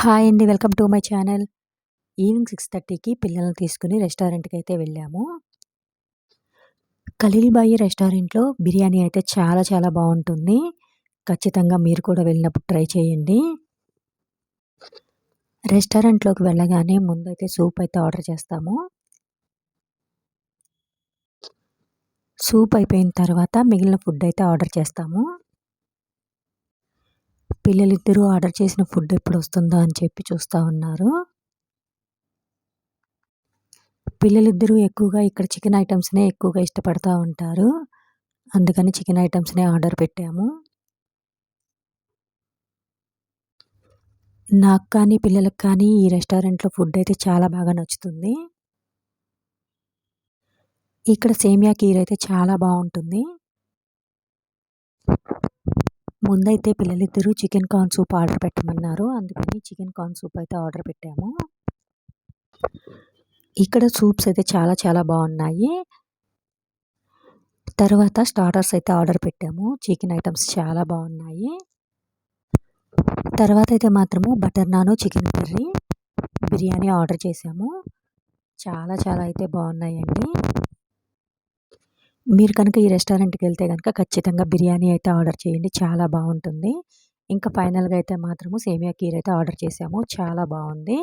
Hi అండి. Welcome to my channel. Evening 6:30కి పిల్లల్ని తీసుకొని రెస్టారెంట్‌కైతే వెళ్ళాము. ఖలీల్ బాయి రెస్టారెంట్‌లో బిర్యానీ అయితే చాలా చాలా బావుంటుంది. ఖచ్చితంగా మీరు కూడా వెళ్ళినప్పుడు ట్రై చేయండి. రెస్టారెంట్‌లోకి వెళ్ళగానే ముందైతే సూప్ అయితే ఆర్డర్ చేస్తాము. సూప్ అయిపోయిన తర్వాత మిగిలిన ఫుడ్ అయితే ఆర్డర్ చేస్తాము. పిల్లలిద్దరూ ఆర్డర్ చేసిన ఫుడ్ ఎప్పుడొస్తుందా అని చెప్పి చూస్తా ఉన్నారు. పిల్లలిద్దరూ ఎక్కువగా ఇక్కడ చికెన్ ఐటెమ్స్‌నే ఎక్కువగా ఇష్టపడతా ఉంటారు. అందుకని చికెన్ ఐటెమ్స్‌నే ఆర్డర్ పెట్టాము. నాకు కానీ, పిల్లలకి కానీ ఈ రెస్టారెంట్‌లో ఫుడ్ అయితే చాలా బాగా నచ్చుతుంది. ఇక్కడ సేమియా కీర్ అయితే చాలా బావుంటుంది. ముందైతే పిల్లలిద్దరూ చికెన్ కార్న్ సూప్ ఆర్డర్ పెట్టమన్నారు. అందుకని చికెన్ కార్న్ సూప్ అయితే ఆర్డర్ పెట్టాము. ఇక్కడ సూప్స్ అయితే చాలా చాలా బావున్నాయి. తర్వాత స్టార్టర్స్ అయితే ఆర్డర్ పెట్టాము. చికెన్ ఐటెమ్స్ చాలా బావున్నాయి. తర్వాత అయితే మాత్రము బటర్ నాను, చికెన్ కర్రీ, బిర్యానీ ఆర్డర్ చేశాము. చాలా చాలా అయితే బావున్నాయండి. మీరు కనుక ఈ రెస్టారెంట్‌కెళ్తే గనుక ఖచ్చితంగా బిర్యానీ అయితే ఆర్డర్ చేయండి. చాలా బావుంటుంది. ఇంకా ఫైనల్‌గా అయితే మాత్రము సేమియా కీర్ అయితే ఆర్డర్ చేశాము. చాలా బావుంది.